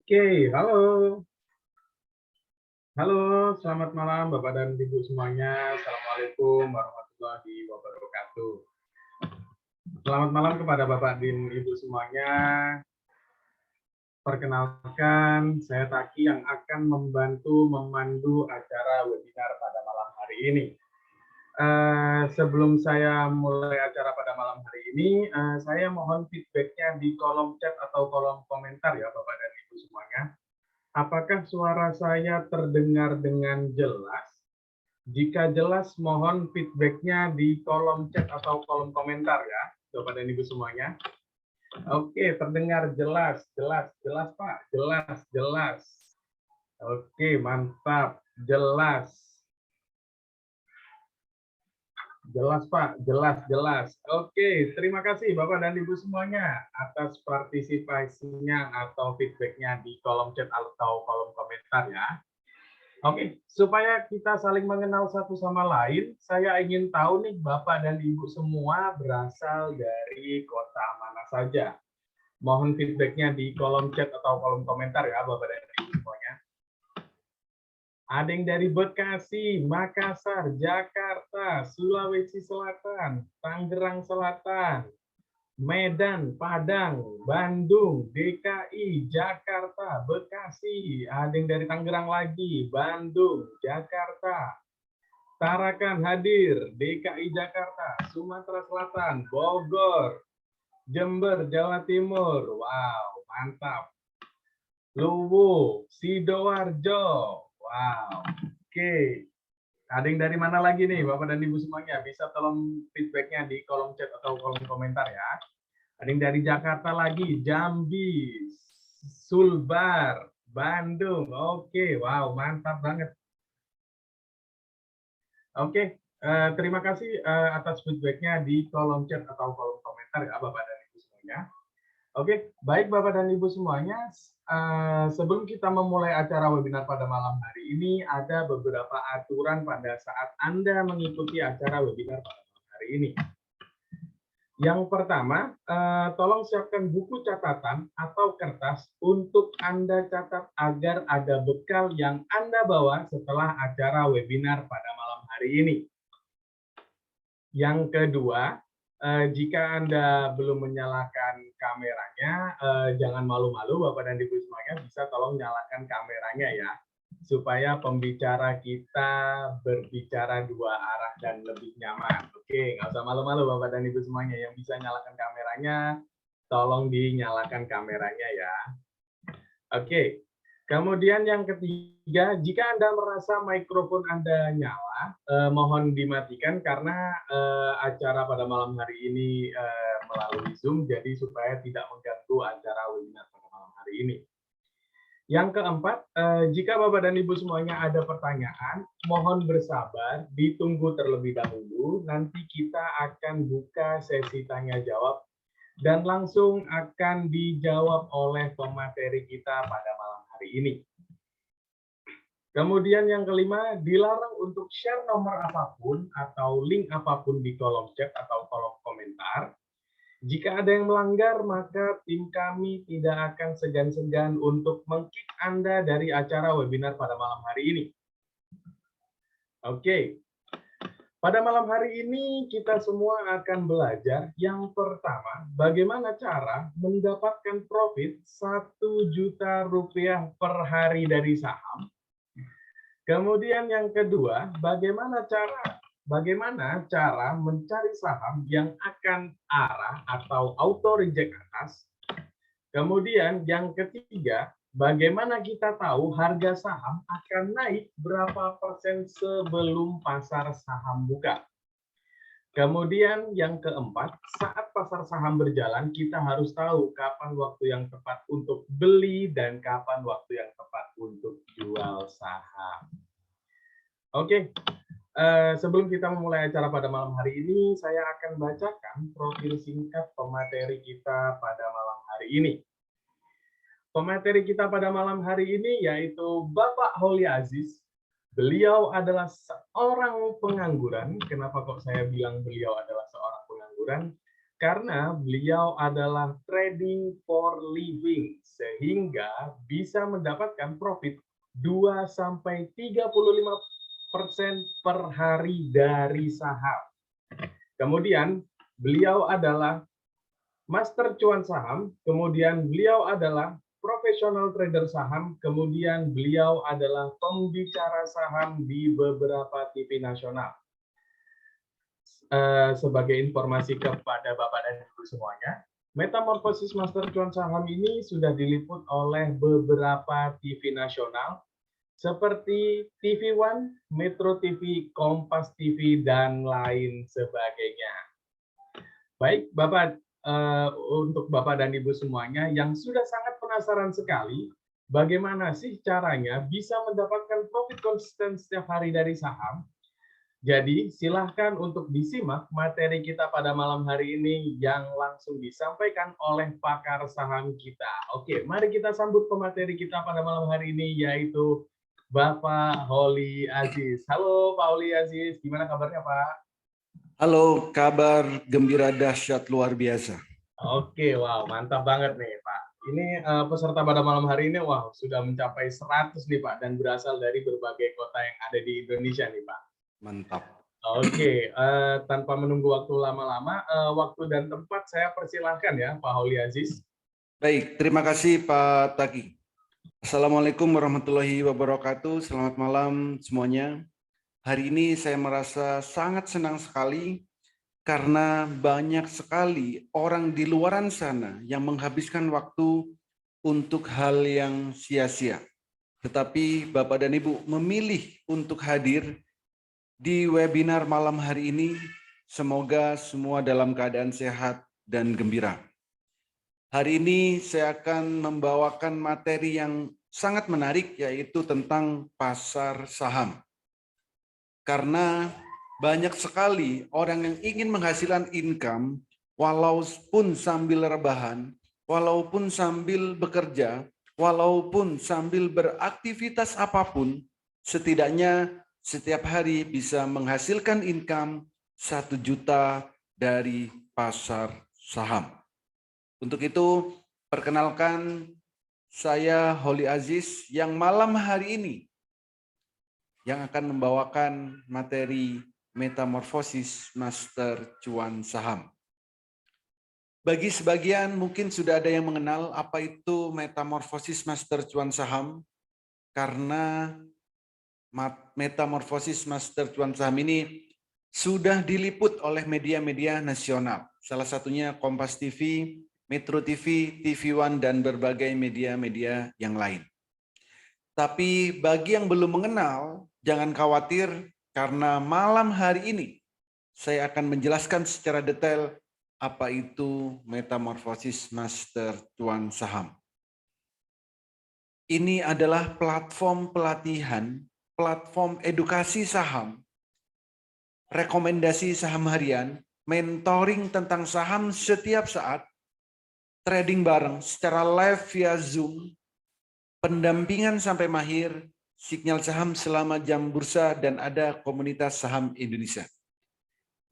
Oke, halo. Halo, selamat malam Bapak dan Ibu semuanya. Assalamualaikum warahmatullahi wabarakatuh. Selamat malam kepada Bapak dan Ibu semuanya. Perkenalkan, saya Taki yang akan membantu memandu acara webinar pada malam hari ini. Sebelum saya mulai acara pada malam hari ini, saya mohon feedback-nya di kolom chat atau kolom komentar ya Bapak dan Ibu semuanya. Apakah suara saya terdengar dengan jelas? Jika jelas, mohon feedback-nya di kolom chat atau kolom komentar ya, Bapak dan Ibu semuanya. Oke, terdengar jelas, jelas Pak, jelas. Oke, mantap, jelas. Jelas Pak, jelas. Oke, terima kasih Bapak dan Ibu semuanya atas partisipasinya atau feedback-nya di kolom chat atau kolom komentar ya. Oke, supaya kita saling mengenal satu sama lain, saya ingin tahu nih Bapak dan Ibu semua berasal dari kota mana saja. Mohon feedback-nya di kolom chat atau kolom komentar ya Bapak dan Ibu semuanya. Ada yang dari Bekasi, Makassar, Jakarta, Sulawesi Selatan, Tangerang Selatan, Medan, Padang, Bandung, DKI, Jakarta, Bekasi, ada yang dari Tangerang lagi, Bandung, Jakarta, Tarakan hadir, DKI Jakarta, Sumatera Selatan, Bogor, Jember, Jawa Timur, wow, mantap. Luwu, Sidoarjo, wow, oke. Ada yang dari mana lagi nih, Bapak dan Ibu semuanya? Bisa tolong feedback-nya di kolom chat atau kolom komentar ya. Ada yang dari Jakarta lagi, Jambi, Sulbar, Bandung. Oke, wow, mantap banget. Oke, terima kasih atas feedback-nya di kolom chat atau kolom komentar ya, Bapak dan Ibu semuanya. Oke, baik Bapak dan Ibu semuanya. Sebelum kita memulai acara webinar pada malam hari ini, ada beberapa aturan pada saat Anda mengikuti acara webinar pada malam hari ini. Yang pertama, tolong siapkan buku catatan atau kertas untuk Anda catat agar ada bekal yang Anda bawa setelah acara webinar pada malam hari ini. Yang kedua, jika Anda belum menyalakan kameranya, jangan malu-malu Bapak dan Ibu semuanya, bisa tolong nyalakan kameranya ya, supaya pembicara kita berbicara dua arah dan lebih nyaman. Oke, nggak usah malu-malu Bapak dan Ibu semuanya, yang bisa nyalakan kameranya, tolong dinyalakan kameranya ya. Oke, kemudian yang ketiga, jika Anda merasa mikrofon Anda nyala, mohon dimatikan karena acara pada malam hari ini melalui Zoom, jadi supaya tidak mengganggu acara webinar pada malam hari ini. Yang keempat, jika Bapak dan Ibu semuanya ada pertanyaan, mohon bersabar, ditunggu terlebih dahulu, nanti kita akan buka sesi tanya-jawab, dan langsung akan dijawab oleh pemateri kita pada malam hari ini. Kemudian yang kelima, dilarang untuk share nomor apapun atau link apapun di kolom chat atau kolom komentar. Jika ada yang melanggar, maka tim kami tidak akan segan-segan untuk meng-kick Anda dari acara webinar pada malam hari ini. Oke. Pada malam hari ini, kita semua akan belajar yang pertama, bagaimana cara mendapatkan profit 1 juta rupiah per hari dari saham. Kemudian yang kedua, bagaimana cara mencari saham yang akan arah atau auto reject atas. Kemudian yang ketiga, bagaimana kita tahu harga saham akan naik berapa persen sebelum pasar saham buka. Kemudian yang keempat, saat pasar saham berjalan, kita harus tahu kapan waktu yang tepat untuk beli dan kapan waktu yang tepat untuk jual saham. Oke. Sebelum kita memulai acara pada malam hari ini, saya akan bacakan profil singkat pemateri kita pada malam hari ini. Pemateri kita pada malam hari ini yaitu Bapak Holi Aziz. Beliau adalah seorang pengangguran. Kenapa kok saya bilang beliau adalah seorang pengangguran? karena beliau adalah trading for living, sehingga bisa mendapatkan profit 2-35% per hari dari saham. Kemudian beliau adalah master cuan saham, kemudian beliau adalah profesional trader saham, kemudian beliau adalah pembicara saham di beberapa TV nasional. Sebagai informasi kepada Bapak dan Ibu semuanya, Metamorfosis Master Cuan Saham ini sudah diliput oleh beberapa TV nasional seperti TV One, Metro TV, Kompas TV, dan lain sebagainya. Baik, Bapak, untuk Bapak dan Ibu semuanya yang sudah sangat penasaran sekali, bagaimana sih caranya bisa mendapatkan profit konsisten setiap hari dari saham? Jadi, silahkan untuk disimak materi kita pada malam hari ini yang langsung disampaikan oleh pakar saham kita. Oke, mari kita sambut pemateri kita pada malam hari ini, yaitu Bapak Holly Aziz. Halo Pak Holly Aziz, gimana kabarnya Pak? Halo, kabar gembira dahsyat luar biasa. Oke, wow, mantap banget nih Pak. Ini peserta pada malam hari ini, wow, sudah mencapai 100 nih Pak, dan berasal dari berbagai kota yang ada di Indonesia nih Pak. Mantap. Oke, tanpa menunggu waktu lama-lama, waktu dan tempat saya persilahkan ya, Pak Holly Aziz. Baik, terima kasih Pak Taki. Assalamualaikum warahmatullahi wabarakatuh. Selamat malam semuanya. Hari ini saya merasa sangat senang sekali karena banyak sekali orang di luaran sana yang menghabiskan waktu untuk hal yang sia-sia. Tetapi Bapak dan Ibu memilih untuk hadir di webinar malam hari ini. Semoga semua dalam keadaan sehat dan gembira. Hari ini saya akan membawakan materi yang sangat menarik, yaitu tentang pasar saham. Karena banyak sekali orang yang ingin menghasilkan income, walaupun sambil rebahan, walaupun sambil bekerja, walaupun sambil beraktivitas apapun, setidaknya setiap hari bisa menghasilkan income 1 juta dari pasar saham. Untuk itu, perkenalkan saya Holly Aziz yang malam hari ini yang akan membawakan materi Metamorfosis Master Cuan Saham. Bagi sebagian mungkin sudah ada yang mengenal apa itu Metamorfosis Master Cuan Saham, karena Metamorfosis Master Cuan Saham ini sudah diliput oleh media-media nasional. Salah satunya Kompas TV, Metro TV, TV One, dan berbagai media-media yang lain. Tapi bagi yang belum mengenal, jangan khawatir karena malam hari ini saya akan menjelaskan secara detail apa itu Metamorfosis Master Cuan Saham. Ini adalah platform pelatihan, platform edukasi saham, rekomendasi saham harian, mentoring tentang saham setiap saat, trading bareng secara live via Zoom, pendampingan sampai mahir, sinyal saham selama jam bursa, dan ada komunitas saham Indonesia.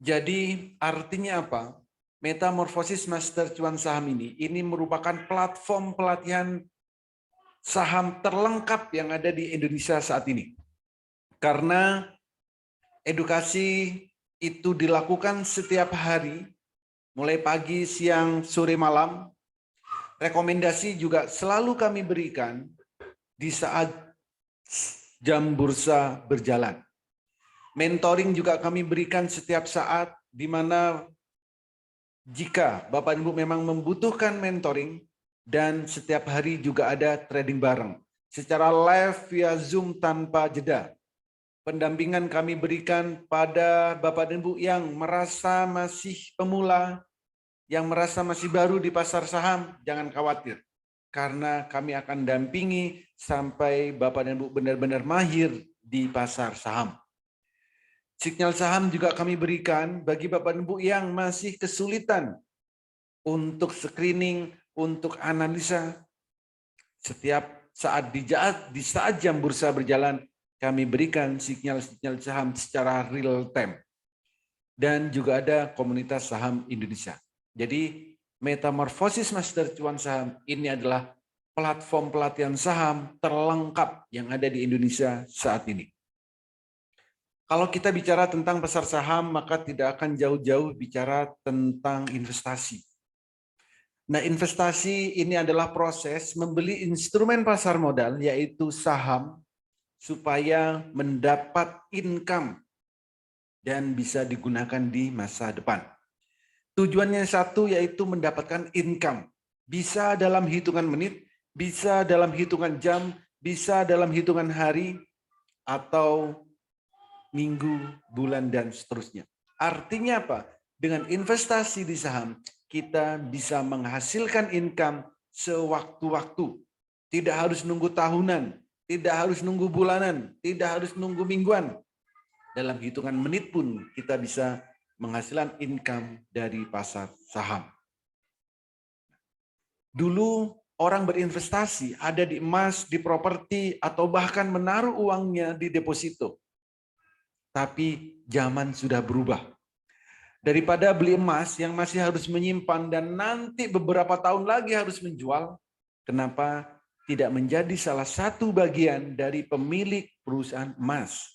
Jadi artinya apa? Metamorfosis Master Cuan Saham ini merupakan platform pelatihan saham terlengkap yang ada di Indonesia saat ini. Karena edukasi itu dilakukan setiap hari, mulai pagi, siang, sore, malam. Rekomendasi juga selalu kami berikan di saat jam bursa berjalan. Mentoring juga kami berikan setiap saat, di mana jika Bapak Ibu memang membutuhkan mentoring, dan setiap hari juga ada trading bareng secara live via Zoom tanpa jeda. Pendampingan kami berikan pada Bapak dan Ibu yang merasa masih pemula, yang merasa masih baru di pasar saham, jangan khawatir. Karena kami akan dampingi sampai Bapak dan Ibu benar-benar mahir di pasar saham. Sinyal saham juga kami berikan bagi Bapak dan Ibu yang masih kesulitan untuk screening, untuk analisa. Setiap saat di saat jam bursa berjalan, kami berikan sinyal-sinyal saham secara real time. Dan juga ada komunitas saham Indonesia. Jadi Metamorfosis Master Cuan Saham ini adalah platform pelatihan saham terlengkap yang ada di Indonesia saat ini. Kalau kita bicara tentang pasar saham, maka tidak akan jauh-jauh bicara tentang investasi. Nah, investasi ini adalah proses membeli instrumen pasar modal, yaitu saham, supaya mendapat income dan bisa digunakan di masa depan. Tujuannya satu, yaitu mendapatkan income. Bisa dalam hitungan menit, bisa dalam hitungan jam, bisa dalam hitungan hari, atau minggu, bulan, dan seterusnya. Artinya apa? Dengan investasi di saham, kita bisa menghasilkan income sewaktu-waktu. Tidak harus nunggu tahunan, tidak harus nunggu bulanan, tidak harus nunggu mingguan. Dalam hitungan menit pun kita bisa menghasilkan income dari pasar saham. Dulu orang berinvestasi ada di emas, di properti, atau bahkan menaruh uangnya di deposito. Tapi zaman sudah berubah. Daripada beli emas yang masih harus menyimpan dan nanti beberapa tahun lagi harus menjual, kenapa tidak menjadi salah satu bagian dari pemilik perusahaan emas?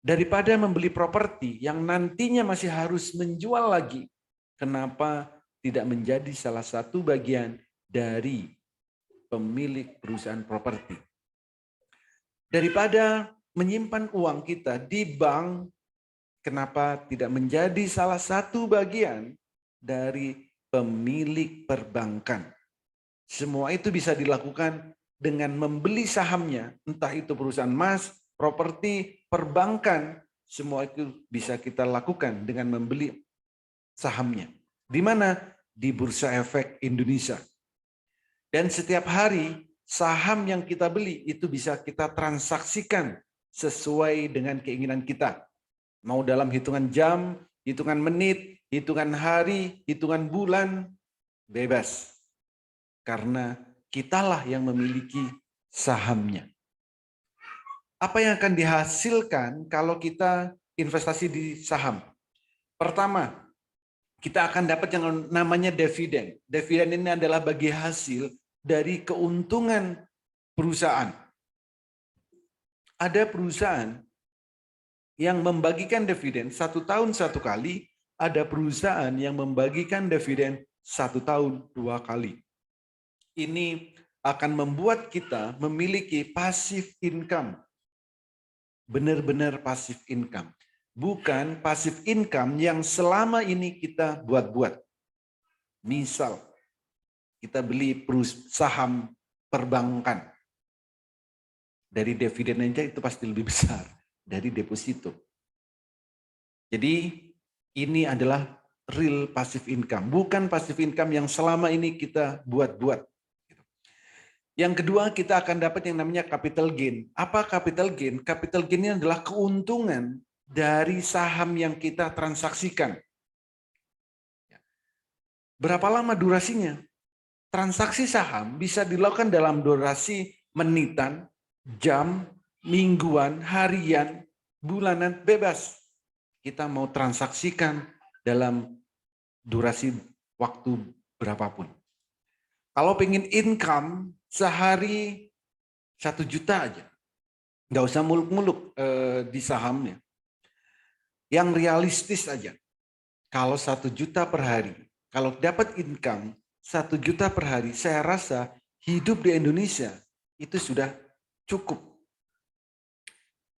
Daripada membeli properti yang nantinya masih harus menjual lagi, kenapa tidak menjadi salah satu bagian dari pemilik perusahaan properti? Daripada menyimpan uang kita di bank, kenapa tidak menjadi salah satu bagian dari pemilik perbankan? Semua itu bisa dilakukan dengan membeli sahamnya, entah itu perusahaan emas, properti, perbankan, semua itu bisa kita lakukan dengan membeli sahamnya. Di mana? Di Bursa Efek Indonesia. Dan setiap hari saham yang kita beli itu bisa kita transaksikan sesuai dengan keinginan kita. Mau dalam hitungan jam, hitungan menit, hitungan hari, hitungan bulan, bebas. Karena kitalah yang memiliki sahamnya. Apa yang akan dihasilkan kalau kita investasi di saham? Pertama, kita akan dapat yang namanya dividen. Dividen ini adalah bagi hasil dari keuntungan perusahaan. Ada perusahaan yang membagikan dividen 1 tahun 1 kali, ada perusahaan yang membagikan dividen 1 tahun 2 kali. Ini akan membuat kita memiliki passive income. Benar-benar passive income. Bukan passive income yang selama ini kita buat-buat. Misal, kita beli saham perbankan. Dari dividen aja itu pasti lebih besar dari deposito. Jadi, ini adalah real passive income. Bukan passive income yang selama ini kita buat-buat. Yang kedua, kita akan dapat yang namanya capital gain. Apa capital gain? Capital gain ini adalah keuntungan dari saham yang kita transaksikan. Berapa lama durasinya? Transaksi saham bisa dilakukan dalam durasi menitan, jam, mingguan, harian, bulanan, bebas. Kita mau transaksikan dalam durasi waktu berapapun. Kalau pengen income sehari 1 juta aja. Nggak usah muluk-muluk di sahamnya. Yang realistis aja. Kalau 1 juta per hari, kalau dapat income 1 juta per hari, saya rasa hidup di Indonesia itu sudah cukup.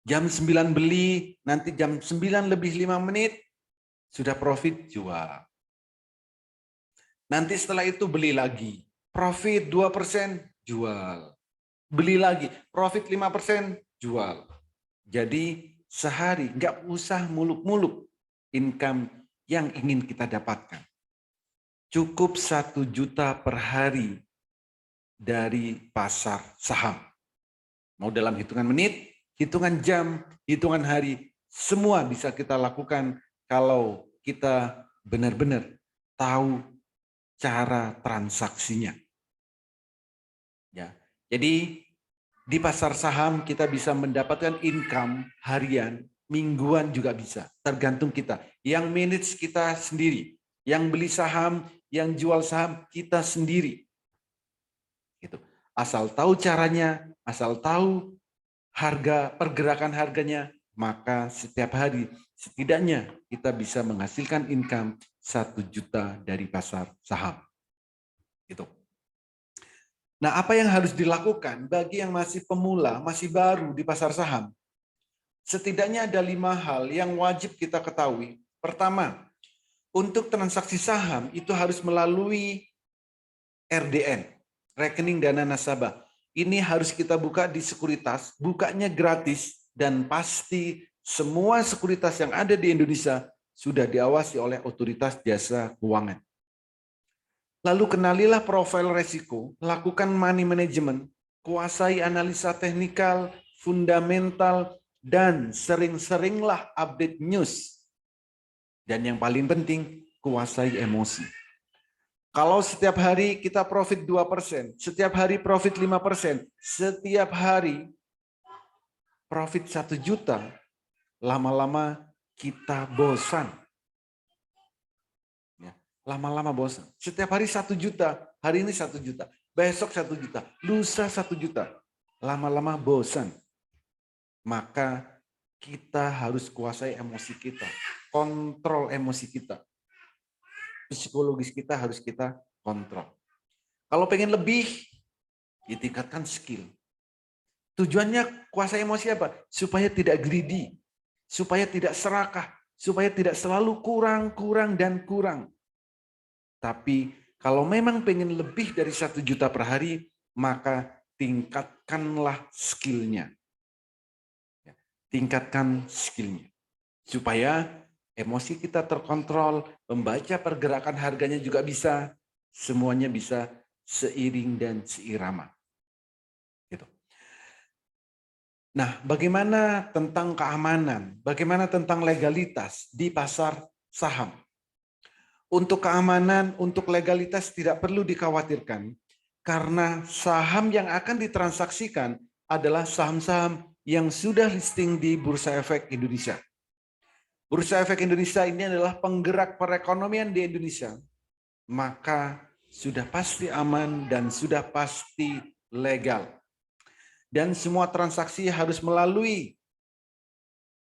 Jam 9 beli, nanti jam 9 lebih 5 menit, sudah profit jual. Nanti setelah itu beli lagi. Profit 2%, jual. Beli lagi, profit 5%, jual. Jadi sehari nggak usah muluk-muluk income yang ingin kita dapatkan. Cukup 1 juta per hari dari pasar saham. Mau dalam hitungan menit, hitungan jam, hitungan hari, semua bisa kita lakukan kalau kita benar-benar tahu cara transaksinya. Ya, jadi di pasar saham kita bisa mendapatkan income harian mingguan juga bisa, tergantung kita. Yang manage kita sendiri, yang beli saham, yang jual saham kita sendiri. Gitu. Asal tahu caranya, asal tahu harga, pergerakan harganya, maka setiap hari setidaknya kita bisa menghasilkan income 1 juta dari pasar saham. Gitu. Nah, apa yang harus dilakukan bagi yang masih pemula, masih baru di pasar saham? Setidaknya ada 5 hal yang wajib kita ketahui. Pertama, untuk transaksi saham itu harus melalui RDN, rekening dana nasabah. Ini harus kita buka di sekuritas, bukanya gratis, dan pasti semua sekuritas yang ada di Indonesia sudah diawasi oleh otoritas jasa keuangan. Lalu kenalilah profil resiko, lakukan money management, kuasai analisa teknikal, fundamental, dan sering-seringlah update news. Dan yang paling penting, kuasai emosi. Kalau setiap hari kita profit 2%, setiap hari profit 5%, setiap hari profit 1 juta, lama-lama kita bosan. Lama-lama bosan. Setiap hari 1 juta, hari ini 1 juta, besok 1 juta, lusa 1 juta. Lama-lama bosan. Maka kita harus kuasai emosi kita, kontrol emosi kita. Psikologis kita harus kita kontrol. Kalau pengen lebih, ditingkatkan skill. Tujuannya kuasai emosi apa? Supaya tidak greedy, supaya tidak serakah, supaya tidak selalu kurang, dan kurang. Tapi kalau memang pengen lebih dari 1 juta per hari, maka tingkatkanlah skillnya. Tingkatkan skillnya. Supaya emosi kita terkontrol, membaca pergerakan harganya juga bisa, semuanya bisa seiring dan seirama. Gitu. Nah, bagaimana tentang keamanan? Bagaimana tentang legalitas di pasar saham? Untuk keamanan, untuk legalitas tidak perlu dikhawatirkan, karena saham yang akan ditransaksikan adalah saham-saham yang sudah listing di Bursa Efek Indonesia. Bursa Efek Indonesia ini adalah penggerak perekonomian di Indonesia, maka sudah pasti aman dan sudah pasti legal. Dan semua transaksi harus melalui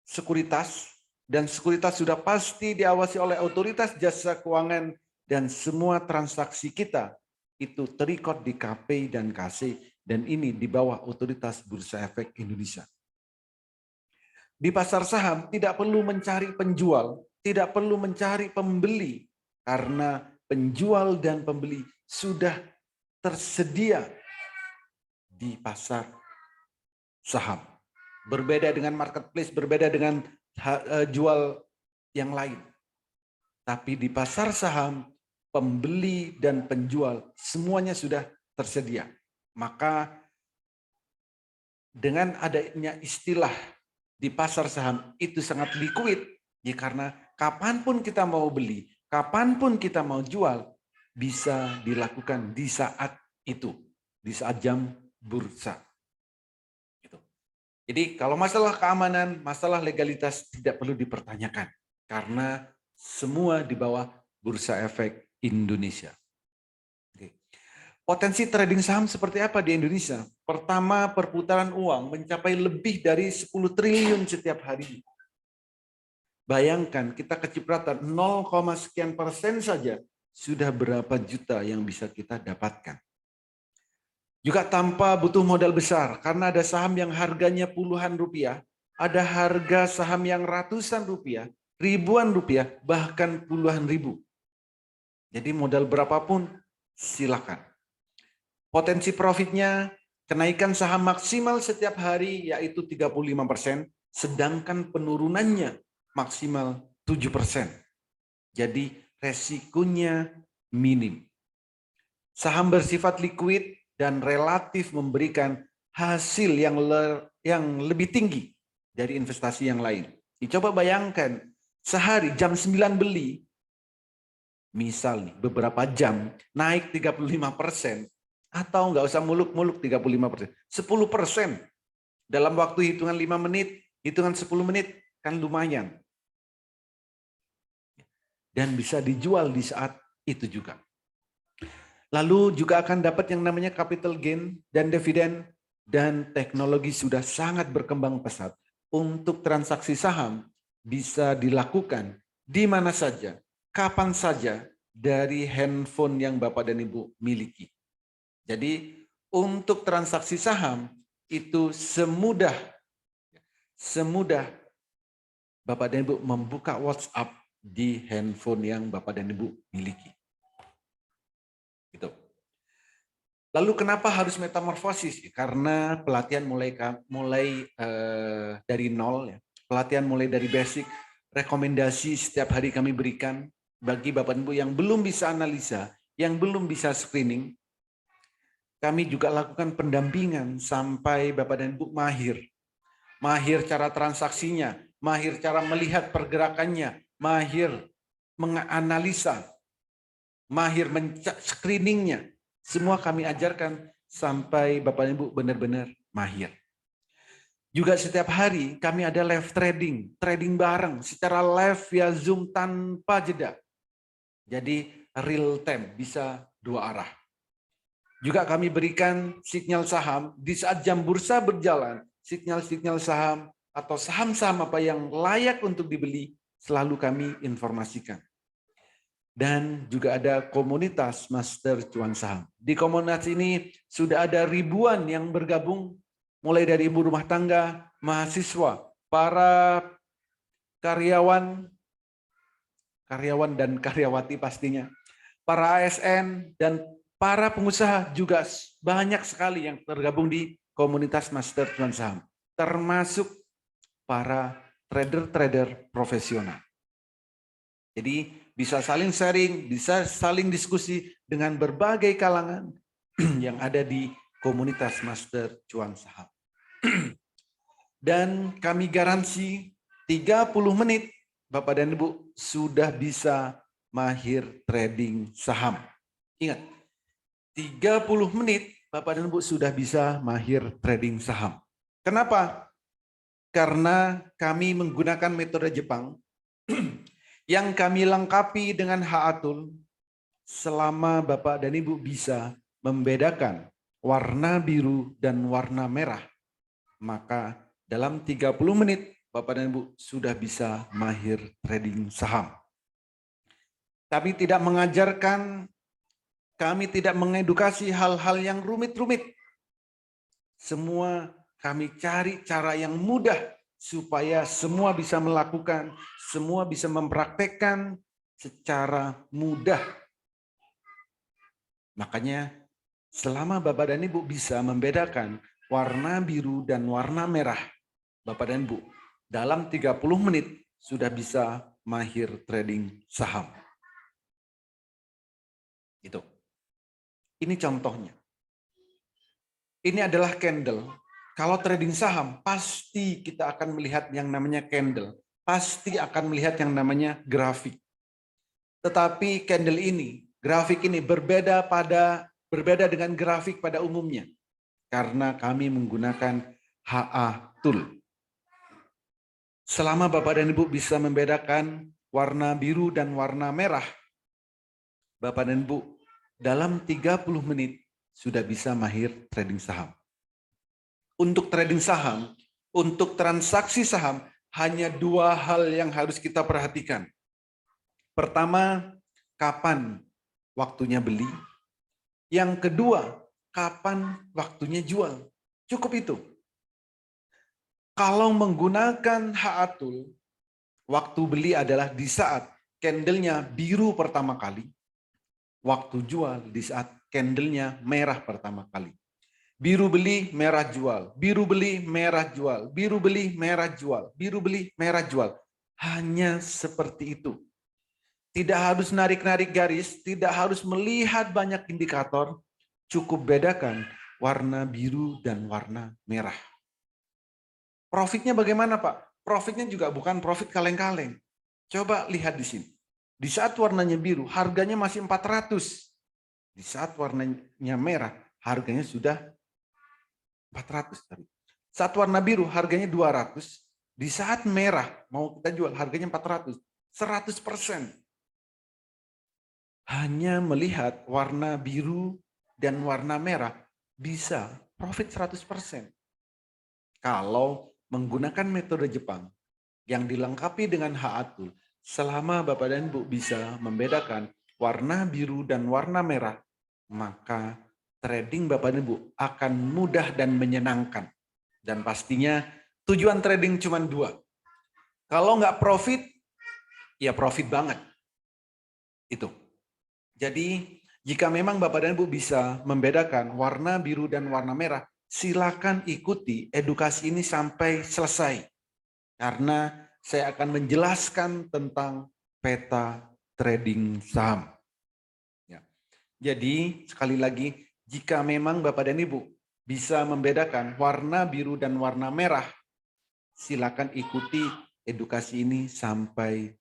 sekuritas, dan sekuritas sudah pasti diawasi oleh otoritas jasa keuangan, dan semua transaksi kita itu terrecord di KPI dan KC, dan ini di bawah otoritas Bursa Efek Indonesia. Di pasar saham tidak perlu mencari penjual, tidak perlu mencari pembeli, karena penjual dan pembeli sudah tersedia di pasar saham. Berbeda dengan marketplace, berbeda dengan jual yang lain. Tapi di pasar saham, pembeli dan penjual semuanya sudah tersedia. Maka dengan adanya istilah di pasar saham itu sangat liquid, ya, karena kapanpun kita mau beli, kapanpun kita mau jual, bisa dilakukan di saat itu, di saat jam bursa. Jadi kalau masalah keamanan, masalah legalitas tidak perlu dipertanyakan, karena semua di bawah Bursa Efek Indonesia. Oke. Potensi trading saham seperti apa di Indonesia? Pertama, perputaran uang mencapai lebih dari 10 triliun setiap hari. Bayangkan kita kecipratan 0, sekian persen saja, sudah berapa juta yang bisa kita dapatkan. Juga tanpa butuh modal besar, karena ada saham yang harganya puluhan rupiah, ada harga saham yang ratusan rupiah, ribuan rupiah, bahkan puluhan ribu. Jadi modal berapapun silakan. Potensi profitnya, kenaikan saham maksimal setiap hari yaitu 35%, sedangkan penurunannya maksimal 7%. Jadi resikonya minim. Saham bersifat liquid dan relatif memberikan hasil yang lebih tinggi dari investasi yang lain. Coba bayangkan, sehari jam 9 beli, misal nih, beberapa jam naik 35%, atau nggak usah muluk-muluk 35%, 10% dalam waktu hitungan 5 menit, hitungan 10 menit, kan lumayan. Dan bisa dijual di saat itu juga. Lalu juga akan dapat yang namanya capital gain dan dividen, dan teknologi sudah sangat berkembang pesat. Untuk transaksi saham bisa dilakukan di mana saja, kapan saja dari handphone yang Bapak dan Ibu miliki. Jadi untuk transaksi saham itu semudah Bapak dan Ibu membuka WhatsApp di handphone yang Bapak dan Ibu miliki. Gitu. Lalu kenapa harus metamorfosis? Karena pelatihan mulai dari nol, ya. Pelatihan mulai dari basic, rekomendasi setiap hari kami berikan bagi Bapak dan Ibu yang belum bisa analisa, yang belum bisa screening. Kami juga lakukan pendampingan sampai Bapak dan Ibu mahir. Mahir cara transaksinya, mahir cara melihat pergerakannya, mahir menganalisa, mahir screeningnya. Semua kami ajarkan sampai Bapak dan Ibu benar-benar mahir. Juga setiap hari kami ada live trading bareng secara live via Zoom tanpa jeda. Jadi real time, bisa dua arah. Juga kami berikan sinyal saham di saat jam bursa berjalan, sinyal-sinyal saham atau saham-saham apa yang layak untuk dibeli selalu kami informasikan. Dan juga ada komunitas Master Cuan Saham. Di komunitas ini sudah ada ribuan yang bergabung, mulai dari ibu rumah tangga, mahasiswa, para karyawan dan karyawati pastinya, para ASN, dan para pengusaha juga banyak sekali yang tergabung di komunitas Master Cuan Saham, termasuk para trader-trader profesional. Jadi bisa saling sharing, bisa saling diskusi dengan berbagai kalangan yang ada di komunitas Master Cuan Saham. Dan kami garansi 30 menit Bapak dan Ibu sudah bisa mahir trading saham. Ingat, 30 menit Bapak dan Ibu sudah bisa mahir trading saham. Kenapa? Karena kami menggunakan metode Jepang yang kami lengkapi dengan Haatul. Selama Bapak dan Ibu bisa membedakan warna biru dan warna merah, maka dalam 30 menit Bapak dan Ibu sudah bisa mahir trading saham. Kami tidak mengajarkan, kami tidak mengedukasi hal-hal yang rumit-rumit. Semua kami cari cara yang mudah supaya semua bisa melakukan, semua bisa mempraktekkan secara mudah. Makanya selama Bapak dan Ibu bisa membedakan warna biru dan warna merah, Bapak dan Ibu dalam 30 menit sudah bisa mahir trading saham. Itu. Ini contohnya. Ini adalah candle. Kalau trading saham, pasti kita akan melihat yang namanya candle. Pasti akan melihat yang namanya grafik. Tetapi candle ini, grafik ini berbeda dengan grafik pada umumnya. Karena kami menggunakan HA Tool. Selama Bapak dan Ibu bisa membedakan warna biru dan warna merah, Bapak dan Ibu dalam 30 menit sudah bisa mahir trading saham. Untuk trading saham, untuk transaksi saham, hanya dua hal yang harus kita perhatikan. Pertama, kapan waktunya beli. Yang kedua, kapan waktunya jual. Cukup itu. Kalau menggunakan Haatul, waktu beli adalah di saat candlenya biru pertama kali. Waktu jual di saat candlenya merah pertama kali. Biru beli, merah jual. Biru beli, merah jual. Biru beli, merah jual. Biru beli, merah jual. Hanya seperti itu. Tidak harus narik-narik garis, tidak harus melihat banyak indikator. Cukup bedakan warna biru dan warna merah. Profitnya bagaimana, Pak? Profitnya juga bukan profit kaleng-kaleng. Coba lihat di sini. Di saat warnanya biru, harganya masih 400. Di saat warnanya merah, harganya sudah 400 tadi. Saat warna biru harganya 200, Di saat merah mau kita jual harganya 400, 100%. Hanya melihat warna biru dan warna merah bisa profit 100%. Kalau menggunakan metode Jepang yang dilengkapi dengan HA Tool, selama Bapak dan Ibu bisa membedakan warna biru dan warna merah, maka trading Bapak dan Ibu akan mudah dan menyenangkan. Dan pastinya tujuan trading cuma 2. Kalau nggak profit, ya profit banget. Itu. Jadi jika memang Bapak dan Ibu bisa membedakan warna biru dan warna merah, silakan ikuti edukasi ini sampai selesai. Karena saya akan menjelaskan tentang peta trading saham. Ya. Jadi sekali lagi, jika memang Bapak dan Ibu bisa membedakan warna biru dan warna merah, silakan ikuti edukasi ini sampai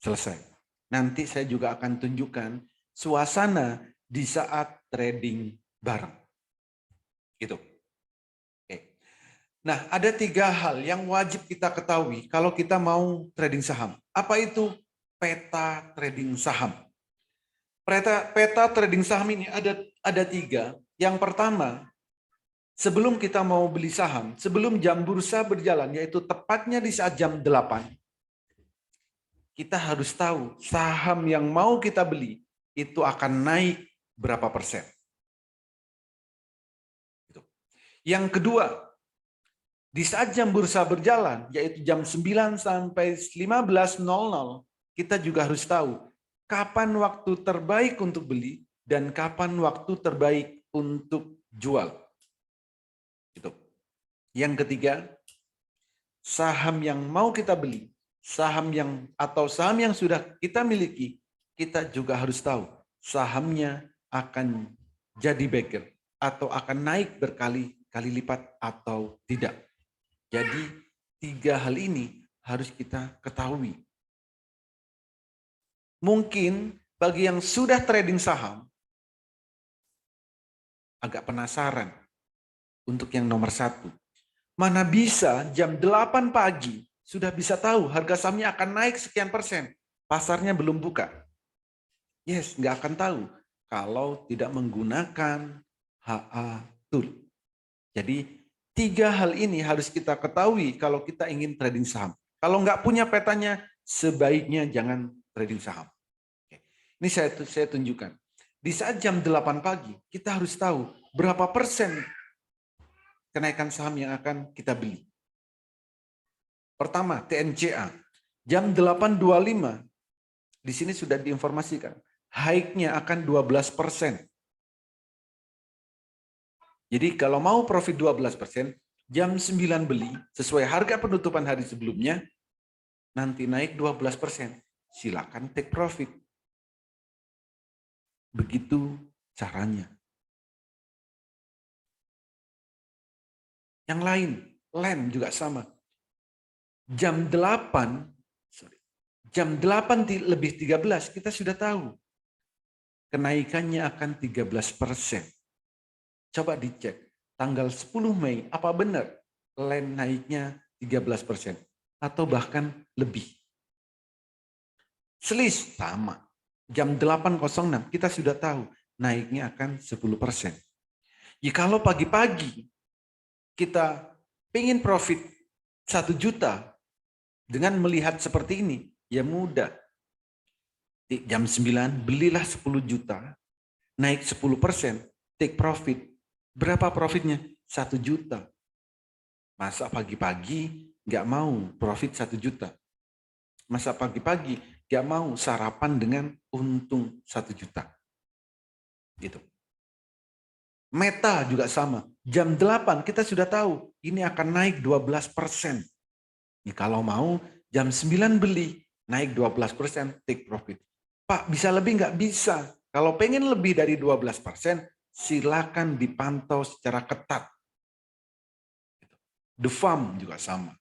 selesai. Nanti saya juga akan tunjukkan suasana di saat trading bareng. Gitu. Oke. Nah, ada 3 hal yang wajib kita ketahui kalau kita mau trading saham. Apa itu peta trading saham? Peta trading saham ini ada 3. Yang pertama, sebelum kita mau beli saham, sebelum jam bursa berjalan, yaitu tepatnya di saat jam 8, kita harus tahu saham yang mau kita beli itu akan naik berapa persen. Yang kedua, di saat jam bursa berjalan, yaitu jam 9 sampai 15.00, kita juga harus tahu kapan waktu terbaik untuk beli dan kapan waktu terbaik untuk jual. Gitu. Yang ketiga, saham yang mau kita beli, saham yang sudah kita miliki, kita juga harus tahu sahamnya akan jadi backer atau akan naik berkali-kali lipat atau tidak. Jadi 3 hal ini harus kita ketahui. Mungkin bagi yang sudah trading saham agak penasaran untuk yang nomor 1. Mana bisa jam 8 pagi sudah bisa tahu harga sahamnya akan naik sekian persen. Pasarnya belum buka. Yes, nggak akan tahu kalau tidak menggunakan HA Tool. Jadi 3 hal ini harus kita ketahui kalau kita ingin trading saham. Kalau nggak punya petanya, sebaiknya jangan trading saham. Ini saya tunjukkan. Di saat jam 8 pagi, kita harus tahu berapa persen kenaikan saham yang akan kita beli. Pertama, TNCA. Jam 8.25, di sini sudah diinformasikan. Hike-nya akan 12%. Jadi kalau mau profit 12%, jam 9 beli, sesuai harga penutupan hari sebelumnya, nanti naik 12%. Silakan take profit. Begitu caranya. Yang lain, LEN juga sama. Jam 8 lebih 13, kita sudah tahu. Kenaikannya akan 13%. Coba dicek, tanggal 10 Mei, apa benar LEN naiknya 13%? Atau bahkan lebih. Selis, sama. Jam 8.06, kita sudah tahu naiknya akan 10%. Kalau pagi-pagi kita ingin profit 1 juta dengan melihat seperti ini, ya mudah. Di jam 9 belilah 10 juta, naik 10%, take profit. Berapa profitnya? 1 juta. Masa pagi-pagi nggak mau profit 1 juta? Masa pagi-pagi nggak mau sarapan dengan untung 1 juta? Gitu. Meta juga sama. Jam 8 kita sudah tahu ini akan naik 12%. Kalau mau jam 9 beli, naik 12%, take profit. Pak, bisa lebih nggak? Bisa. Kalau pengen lebih dari 12%, silakan dipantau secara ketat. The Farm juga sama.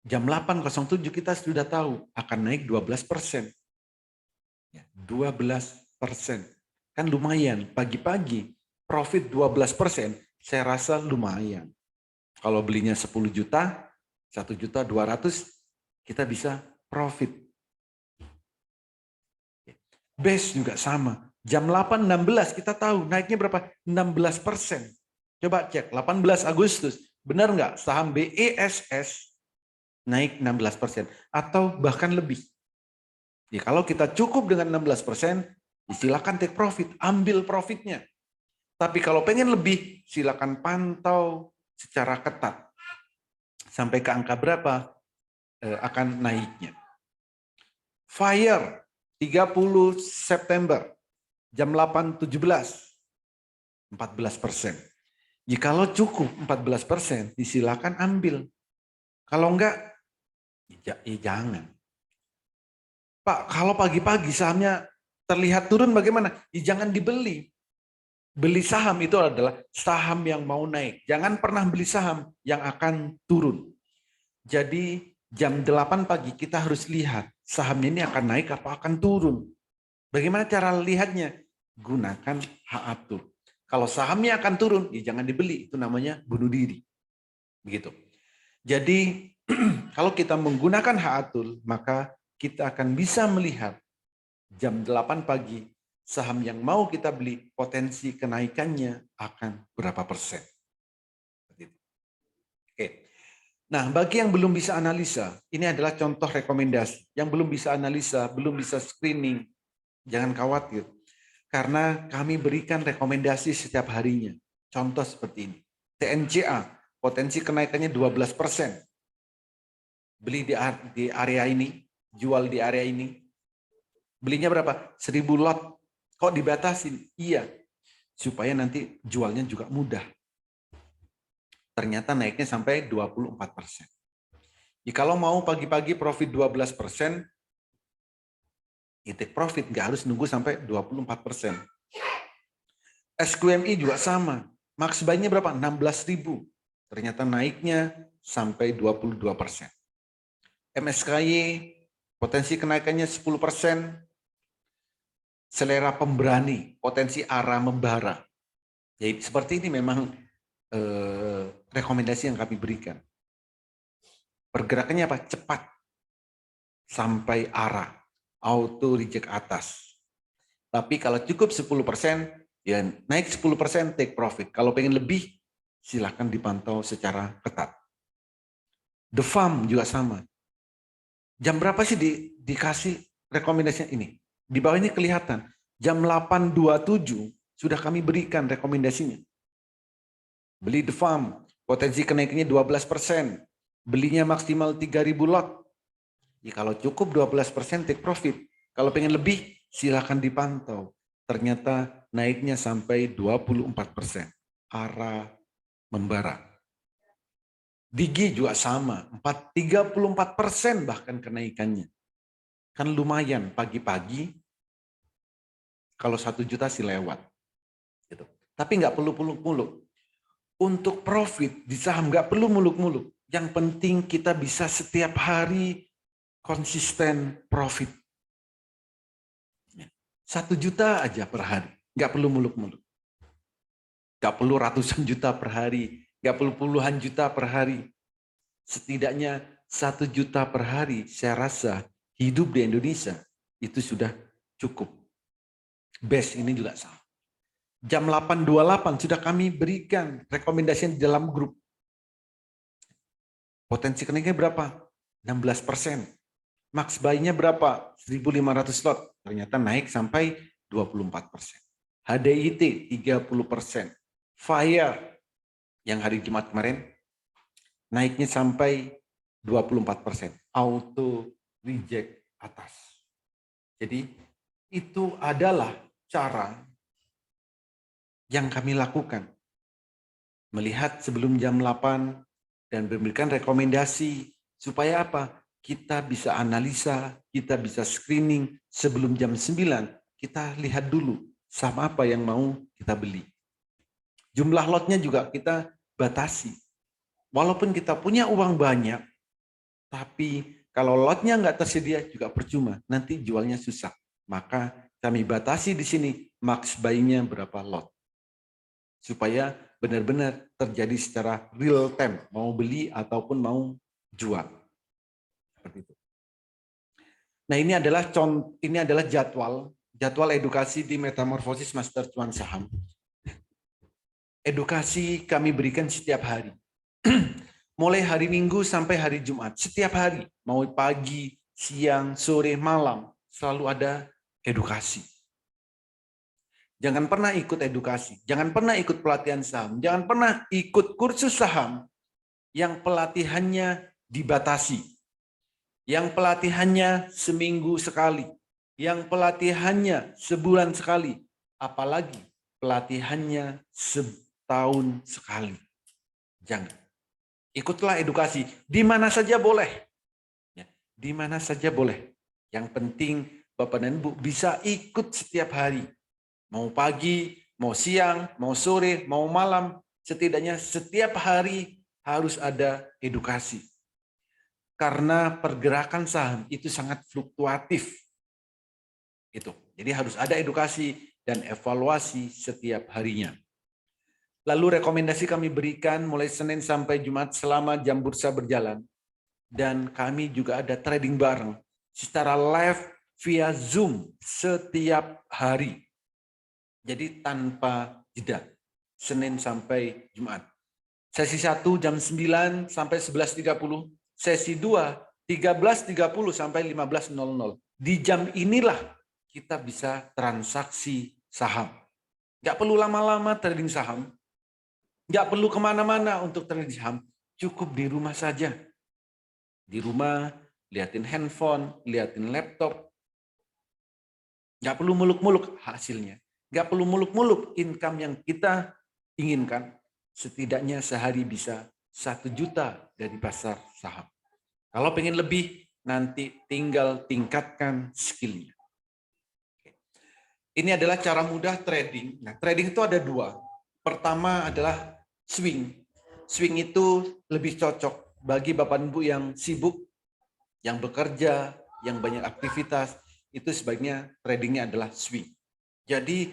Jam 8.07 kita sudah tahu akan naik 12%. 12%. Kan lumayan. Pagi-pagi profit 12%, saya rasa lumayan. Kalau belinya 10 juta, 1.200.000, kita bisa profit. BES juga sama. Jam 8.16 kita tahu naiknya berapa? 16%. Coba cek, 18 Agustus. Benar nggak saham BESS naik 16%? Atau bahkan lebih. Ya, kalau kita cukup dengan 16%, silakan take profit, ambil profitnya. Tapi kalau pengen lebih, silakan pantau secara ketat. Sampai ke angka berapa akan naiknya. Fire 30 September jam 8.17 14%. Jikalau cukup 14%, silakan ambil. Kalau enggak, ya jangan. Pak, kalau pagi-pagi sahamnya terlihat turun bagaimana? Ya jangan dibeli. Beli saham itu adalah saham yang mau naik. Jangan pernah beli saham yang akan turun. Jadi jam 8 pagi kita harus lihat sahamnya ini akan naik apa akan turun. Bagaimana cara lihatnya? Gunakan hak atur. Kalau sahamnya akan turun, ya jangan dibeli. Itu namanya bunuh diri. Begitu. Jadi kalau kita menggunakan hak atur, maka kita akan bisa melihat jam 8 pagi saham yang mau kita beli, potensi kenaikannya akan berapa persen. Oke. Nah, bagi yang belum bisa analisa, ini adalah contoh rekomendasi. Yang belum bisa analisa, belum bisa screening, jangan khawatir. Karena kami berikan rekomendasi setiap harinya. Contoh seperti ini. TNCA, potensi kenaikannya 12%. Beli di area ini, jual di area ini. Belinya berapa? 1.000 lot. Kok dibatasin? Iya, supaya nanti jualnya juga mudah. Ternyata naiknya sampai 24%. Kalau mau pagi-pagi profit 12%, take profit, nggak harus nunggu sampai 24%. SQMI juga sama. Max buy-nya berapa? 16.000. Ternyata naiknya sampai 22%. MSKY, potensi kenaikannya 10%. Selera pemberani, potensi arah membara. Jadi seperti ini memang rekomendasi yang kami berikan. Pergerakannya apa? Cepat. Sampai arah. Auto reject atas. Tapi kalau cukup 10%, ya naik 10% take profit. Kalau pengen lebih, silakan dipantau secara ketat. The Farm juga sama. Jam berapa sih dikasih rekomendasinya ini? Di bawah ini kelihatan. Jam 8.27 sudah kami berikan rekomendasinya. Beli The Farm, potensi kenaikannya 12%. Belinya maksimal 3.000 lot. Ya, kalau cukup 12% take profit. Kalau pengen lebih, silakan dipantau. Ternyata naiknya sampai 24%. Arah membara. Digi juga sama, 34% bahkan kenaikannya. Kan lumayan pagi-pagi, kalau 1 juta sih lewat. Gitu. Tapi nggak perlu muluk-muluk. Untuk profit di saham nggak perlu muluk-muluk. Yang penting kita bisa setiap hari konsisten profit. 1 juta aja per hari, nggak perlu muluk-muluk. Nggak perlu ratusan juta per hari, nggak perlu puluhan juta per hari. Setidaknya 1 juta per hari, saya rasa hidup di Indonesia itu sudah cukup. BES ini juga sama. Jam 8.28 sudah kami berikan rekomendasi di dalam grup. Potensi kenaikannya berapa? 16%. Max buy-nya berapa? 1.500 lot. Ternyata naik sampai 24%. HDIT 30%. Fire yang hari Jumat kemarin naiknya sampai 24%. Auto reject atas. Jadi itu adalah cara yang kami lakukan. Melihat sebelum jam 8 dan memberikan rekomendasi supaya apa? Kita bisa analisa, kita bisa screening sebelum jam 9. Kita lihat dulu sama apa yang mau kita beli. Jumlah lotnya juga kita batasi. Walaupun kita punya uang banyak, tapi kalau lotnya nggak tersedia juga percuma. Nanti jualnya susah. Maka kami batasi di sini max buy-nya berapa lot. Supaya benar-benar terjadi secara real time, mau beli ataupun mau jual. Seperti itu. Nah, ini adalah jadwal edukasi di Metamorfosis Master Cuan Saham. Edukasi kami berikan setiap hari. Mulai hari Minggu sampai hari Jumat, setiap hari, mau pagi, siang, sore, malam, selalu ada edukasi. Jangan pernah ikut edukasi, jangan pernah ikut pelatihan saham, jangan pernah ikut kursus saham yang pelatihannya dibatasi, yang pelatihannya seminggu sekali, yang pelatihannya sebulan sekali, apalagi pelatihannya setahun sekali. Jangan. Ikutlah edukasi, di mana saja boleh. Ya, di mana saja boleh. Yang penting Bapak dan Ibu bisa ikut setiap hari. Mau pagi, mau siang, mau sore, mau malam, setidaknya setiap hari harus ada edukasi. Karena pergerakan saham itu sangat fluktuatif. Itu. Jadi harus ada edukasi dan evaluasi setiap harinya. Lalu rekomendasi kami berikan mulai Senin sampai Jumat selama jam bursa berjalan. Dan kami juga ada trading bareng secara live via Zoom setiap hari. Jadi tanpa jeda, Senin sampai Jumat. Sesi 1 jam 9 sampai 11.30, sesi 2 13.30 sampai 15.00. Di jam inilah kita bisa transaksi saham. Nggak perlu lama-lama trading saham, nggak perlu kemana-mana untuk trading saham, cukup di rumah saja. Di rumah, liatin handphone, liatin laptop. Nggak perlu muluk-muluk hasilnya. Nggak perlu muluk-muluk income yang kita inginkan. Setidaknya sehari bisa 1 juta dari pasar saham. Kalau pengen lebih, nanti tinggal tingkatkan skillnya. Ini adalah cara mudah trading. Nah, trading itu ada 2. Pertama adalah swing. Swing itu lebih cocok bagi Bapak Ibu yang sibuk, yang bekerja, yang banyak aktivitas. Itu sebaiknya tradingnya adalah swing. Jadi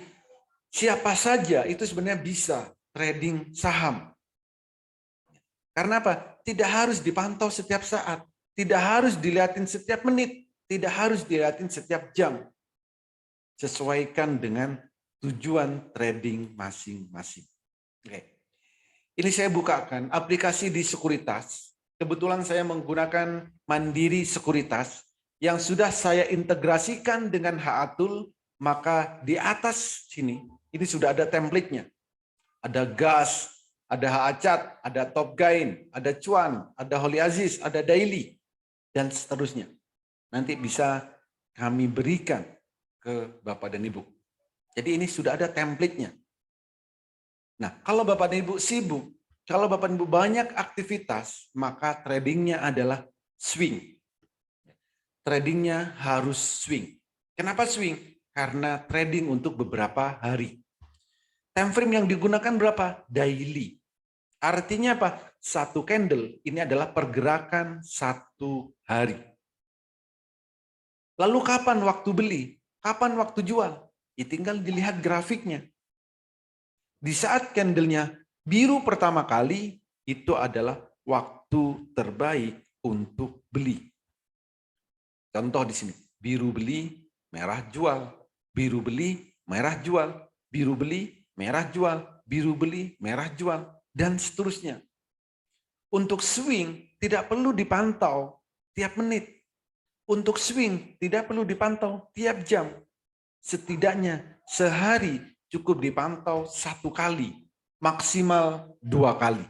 siapa saja itu sebenarnya bisa trading saham. Karena apa? Tidak harus dipantau setiap saat. Tidak harus dilihatin setiap menit. Tidak harus dilihatin setiap jam. Sesuaikan dengan tujuan trading masing-masing. Oke. Ini saya bukakan aplikasi di Sekuritas. Kebetulan saya menggunakan Mandiri Sekuritas yang sudah saya integrasikan dengan Haatul. Maka di atas sini, ini sudah ada template-nya. Ada gas, ada Haacat, ada Top Gain, ada Cuan, ada Holy Aziz, ada Daily, dan seterusnya. Nanti bisa kami berikan ke Bapak dan Ibu. Jadi ini sudah ada template-nya. Nah, kalau Bapak dan Ibu sibuk, kalau Bapak dan Ibu banyak aktivitas, maka tradingnya adalah swing. Tradingnya harus swing. Kenapa swing? Karena trading untuk beberapa hari. Time frame yang digunakan berapa? Daily. Artinya apa? 1 candle ini adalah pergerakan 1 hari. Lalu kapan waktu beli? Kapan waktu jual? Ya tinggal dilihat grafiknya. Di saat candlenya biru pertama kali, itu adalah waktu terbaik untuk beli. Contoh di sini, biru beli, merah jual. Biru beli, merah jual. Biru beli, merah jual. Biru beli, merah jual. Dan seterusnya. Untuk swing tidak perlu dipantau tiap menit. Untuk swing tidak perlu dipantau tiap jam. Setidaknya sehari cukup dipantau 1 kali. Maksimal 2 kali.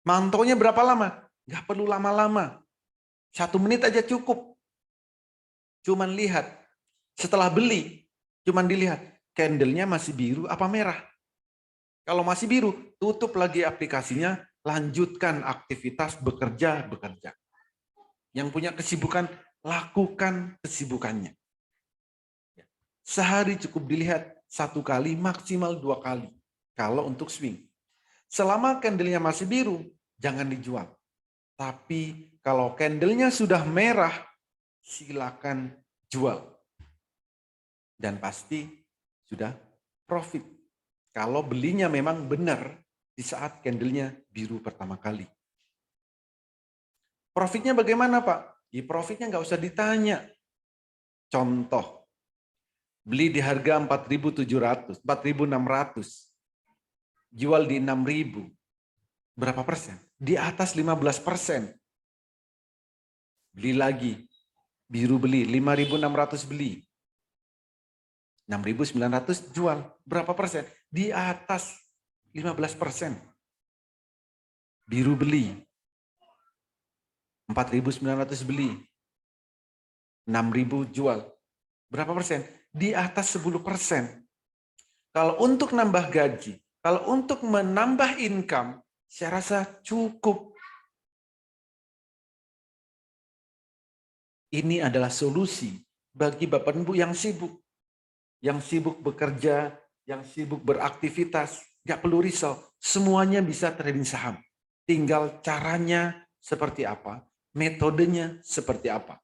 Mantaunya berapa lama? Nggak perlu lama-lama. 1 menit aja cukup. Cuman lihat. Setelah beli, cuman dilihat. Candlenya masih biru apa merah. Kalau masih biru, tutup lagi aplikasinya. Lanjutkan aktivitas bekerja. Yang punya kesibukan, lakukan kesibukannya. Sehari cukup dilihat 1 kali, maksimal 2 kali. Kalau untuk swing. Selama candlenya masih biru, jangan dijual. Tapi kalau candlenya sudah merah, silakan jual. Dan pasti sudah profit. Kalau belinya memang benar di saat candlenya biru pertama kali. Profitnya bagaimana, Pak? Ya, profitnya nggak usah ditanya. Contoh, beli di harga 4.700, 4.600, jual di 6.000. Berapa persen? Di atas 15%. Beli lagi, biru beli, 5.600 beli. 6.900 jual. Berapa persen? Di atas 15%. Biru beli. 4.900 beli. 6.000 jual. Berapa persen? Di atas 10%. Kalau untuk nambah gaji, kalau untuk menambah income, saya rasa cukup. Ini adalah solusi bagi Bapak dan Ibu yang sibuk. Yang sibuk bekerja, yang sibuk beraktivitas, nggak perlu risau. Semuanya bisa trading saham. Tinggal caranya seperti apa, metodenya seperti apa.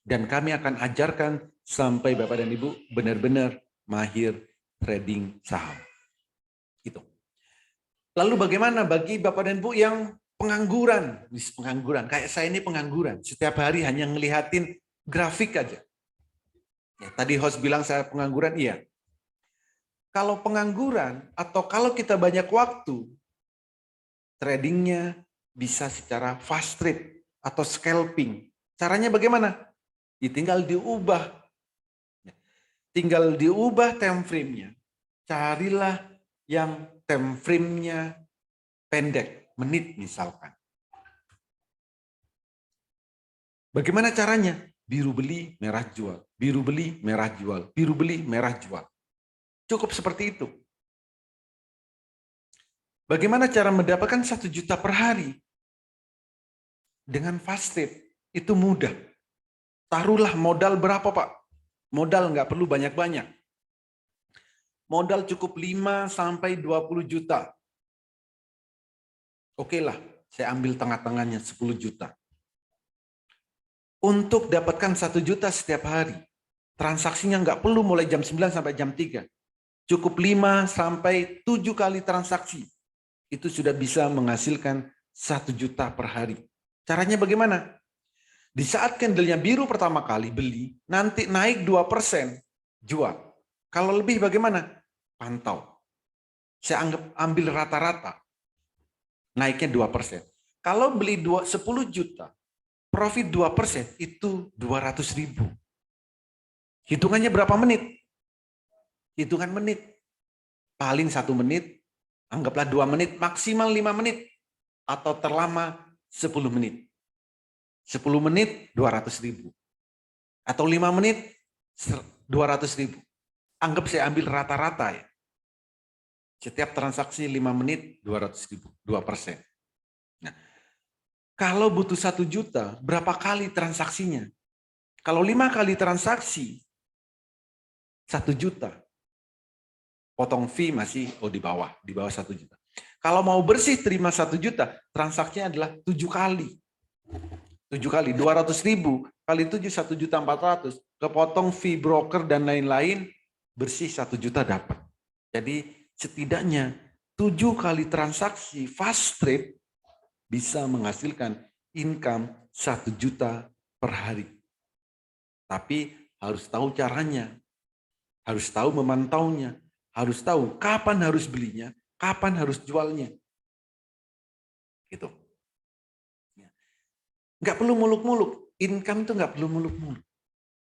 Dan kami akan ajarkan sampai Bapak dan Ibu benar-benar mahir trading saham. Gitu. Lalu bagaimana bagi Bapak dan Ibu yang pengangguran? Pengangguran, kayak saya ini pengangguran. Setiap hari hanya ngelihatin grafik aja. Ya, tadi host bilang saya pengangguran, iya. Kalau pengangguran atau kalau kita banyak waktu, tradingnya bisa secara fast trade atau scalping. Caranya bagaimana? Tinggal diubah. Tinggal diubah time frame-nya. Carilah yang time frame-nya pendek, menit misalkan. Bagaimana caranya? Biru beli, merah jual. Biru beli, merah jual. Biru beli, merah jual. Cukup seperti itu. Bagaimana cara mendapatkan 1 juta per hari? Dengan fast trade. Itu mudah. Taruhlah modal berapa, Pak? Modal nggak perlu banyak-banyak. Modal cukup 5 sampai 20 juta. Oke lah, saya ambil tengah-tengahnya 10 juta. Untuk dapatkan 1 juta setiap hari, transaksinya nggak perlu mulai jam 9 sampai jam 3. Cukup 5 sampai 7 kali transaksi. Itu sudah bisa menghasilkan 1 juta per hari. Caranya bagaimana? Di saat candlenya biru pertama kali beli, nanti naik 2%, jual. Kalau lebih bagaimana? Pantau. Saya ambil rata-rata. Naiknya 2%. Kalau beli 10 juta, profit 2% itu 200.000. Hitungannya berapa menit? Hitungan menit. Paling 1 menit, anggaplah 2 menit, maksimal 5 menit. Atau terlama 10 menit. 10 menit 200.000. Atau 5 menit 200.000. Anggap saya ambil rata-rata ya. Setiap transaksi 5 menit 200.000, 2%. Nah, kalau butuh 1 juta, berapa kali transaksinya? Kalau 5 kali transaksi 1 juta. Potong fee masih di bawah 1 juta. Kalau mau bersih terima 1 juta, transaksinya adalah 7 kali. 7 kali 200.000 kali 7 1.400.000, kepotong fee broker dan lain-lain, bersih 1 juta dapat. Jadi setidaknya 7 kali transaksi fast trade bisa menghasilkan income 1 juta per hari. Tapi harus tahu caranya, harus tahu memantaunya, harus tahu kapan harus belinya, kapan harus jualnya. Gitu. Nggak perlu muluk-muluk, income itu nggak perlu muluk-muluk.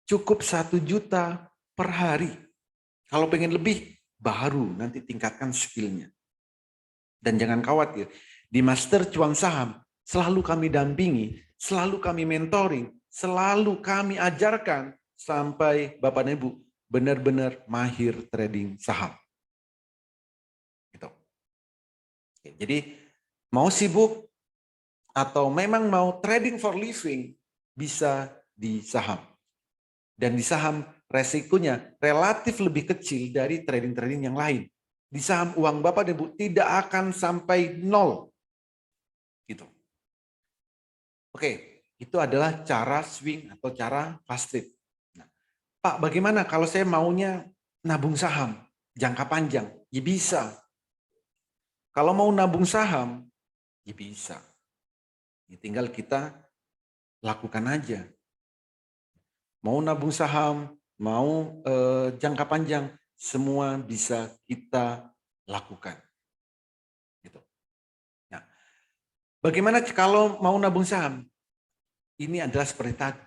Cukup 1 juta per hari. Kalau pengen lebih, baru nanti tingkatkan skillnya. Dan jangan khawatir, di Master Cuan Saham selalu kami dampingi, selalu kami mentoring, selalu kami ajarkan sampai Bapak dan Ibu benar-benar mahir trading saham. Gitu. Jadi mau sibuk atau memang mau trading for living, bisa di saham. Dan di saham resikonya relatif lebih kecil dari trading-trading yang lain. Di saham uang Bapak dan Ibu tidak akan sampai 0. Gitu. Oke, itu adalah cara swing atau cara fast trade. Nah, Pak, bagaimana kalau saya maunya nabung saham? jangka panjang, ya bisa. Kalau mau nabung saham, ya bisa. Ya tinggal kita lakukan aja. Mau nabung saham, mau jangka panjang, semua bisa kita lakukan. Gitu. Nah, bagaimana kalau mau nabung saham? Ini adalah seperti tadi.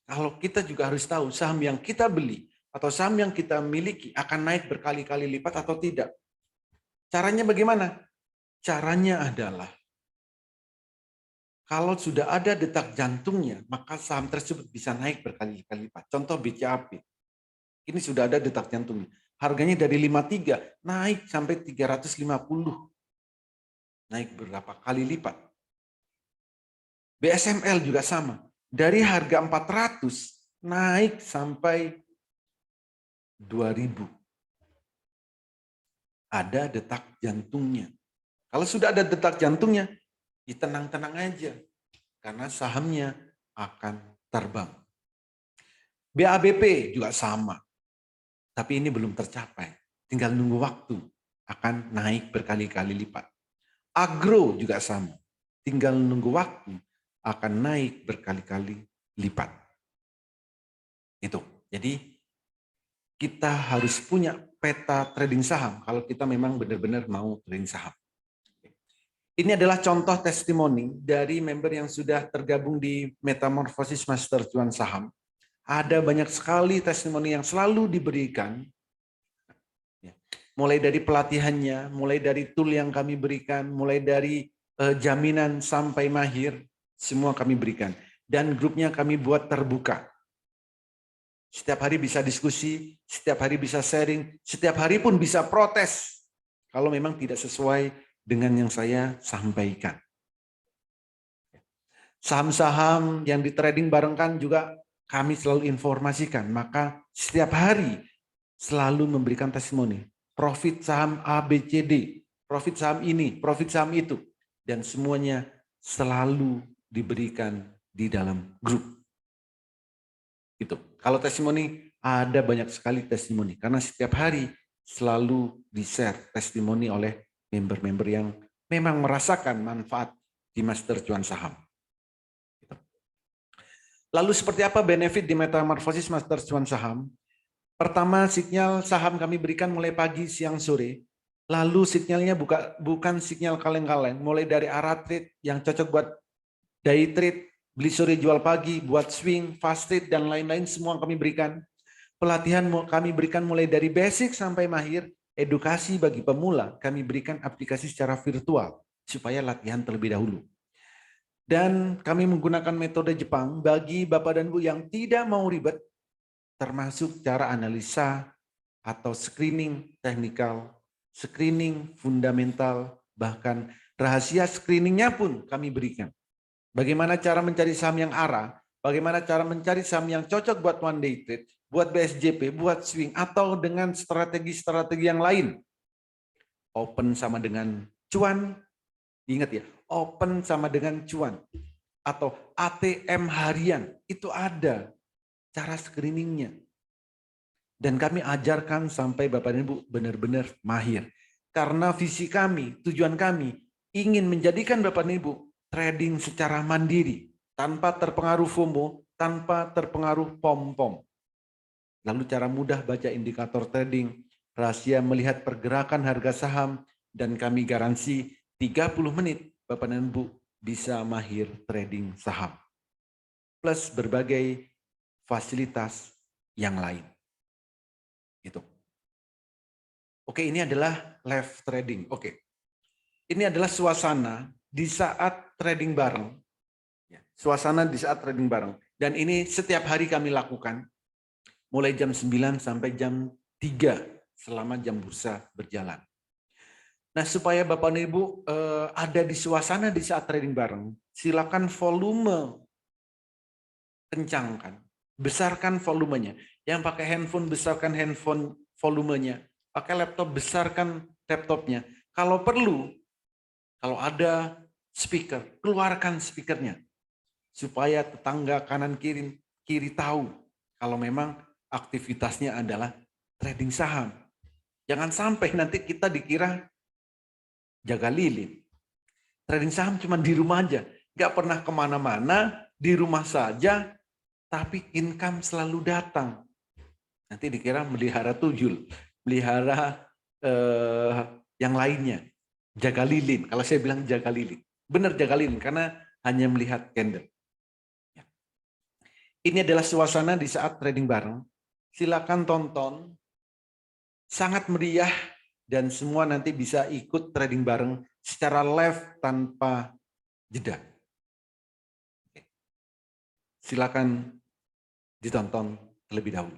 Kalau kita juga harus tahu saham yang kita beli atau saham yang kita miliki akan naik berkali-kali lipat atau tidak. Caranya bagaimana? Caranya adalah kalau sudah ada detak jantungnya, maka saham tersebut bisa naik berkali-kali lipat. Contoh BCAP. Ini sudah ada detak jantungnya. Harganya dari 53 naik sampai 350. Naik berapa kali lipat. BSML juga sama. Dari harga 400 naik sampai 2000. Ada detak jantungnya. Kalau sudah ada detak jantungnya, ya tenang-tenang aja. Karena sahamnya akan terbang. BABP juga sama. Tapi ini belum tercapai. Tinggal nunggu waktu. Akan naik berkali-kali lipat. Agro juga sama. Tinggal nunggu waktu. Akan naik berkali-kali lipat. Itu. Jadi kita harus punya peta trading saham kalau kita memang benar-benar mau trading saham. Ini adalah contoh testimoni dari member yang sudah tergabung di Metamorphosis Master Cuan Saham. Ada banyak sekali testimoni yang selalu diberikan. Mulai dari pelatihannya, mulai dari tool yang kami berikan, mulai dari jaminan sampai mahir, semua kami berikan. Dan grupnya kami buat terbuka. Setiap hari bisa diskusi, setiap hari bisa sharing, setiap hari pun bisa protes. Kalau memang tidak sesuai dengan yang saya sampaikan. Saham-saham yang di trading barengkan juga kami selalu informasikan. Maka setiap hari selalu memberikan testimoni. Profit saham A, B, C, D. Profit saham ini, profit saham itu. Dan semuanya selalu diberikan di dalam grup. Itu. Kalau testimoni, ada banyak sekali testimoni. Karena setiap hari selalu di-share testimoni oleh member-member yang memang merasakan manfaat di Master Cuan Saham. Lalu seperti apa benefit di Metamorphosis Master Cuan Saham? Pertama, sinyal saham kami berikan mulai pagi, siang, sore. Lalu sinyalnya bukan sinyal kaleng-kaleng, mulai dari arah trade yang cocok buat day trade, beli sore jual pagi, buat swing, fast trade, dan lain-lain semua kami berikan. Pelatihan kami berikan mulai dari basic sampai mahir, edukasi bagi pemula, kami berikan aplikasi secara virtual, supaya latihan terlebih dahulu. Dan kami menggunakan metode Jepang bagi Bapak dan Bu yang tidak mau ribet, termasuk cara analisa atau screening teknikal, screening fundamental, bahkan rahasia screeningnya pun kami berikan. Bagaimana cara mencari saham yang arah, bagaimana cara mencari saham yang cocok buat one day trade, buat BSJP, buat swing, atau dengan strategi-strategi yang lain. Open sama dengan cuan, ingat ya, open sama dengan cuan. Atau ATM harian, itu ada cara screeningnya. Dan kami ajarkan sampai Bapak dan Ibu benar-benar mahir. Karena visi kami, tujuan kami, ingin menjadikan Bapak dan Ibu trading secara mandiri. Tanpa terpengaruh FOMO, tanpa terpengaruh pom-pom. Lalu cara mudah baca indikator trading, rahasia melihat pergerakan harga saham, dan kami garansi 30 menit Bapak dan Ibu bisa mahir trading saham. Plus berbagai fasilitas yang lain. Gitu. Oke, ini adalah live trading. Oke. Ini adalah suasana di saat trading bareng. Suasana di saat trading bareng. Dan ini setiap hari kami lakukan. Mulai jam 9 sampai jam 3 selama jam bursa berjalan. Nah, supaya Bapak dan Ibu ada di suasana di saat trading bareng, silakan volume kencangkan. Besarkan volumenya. Yang pakai handphone, besarkan handphone volumenya. Pakai laptop, besarkan laptopnya. Kalau perlu, kalau ada speaker, keluarkan speakernya. Supaya tetangga kanan kiri tahu kalau memang aktivitasnya adalah trading saham. Jangan sampai nanti kita dikira jaga lilin. Trading saham cuma di rumah aja. Nggak pernah kemana-mana, di rumah saja, tapi income selalu datang. Nanti dikira melihara tuyul, melihara yang lainnya. Jaga lilin, kalau saya bilang jaga lilin. Benar jaga lilin, karena hanya melihat candle. Ini adalah suasana di saat trading bareng. Silakan tonton. Sangat meriah dan semua nanti bisa ikut trading bareng secara live tanpa jeda. Silakan ditonton terlebih dahulu.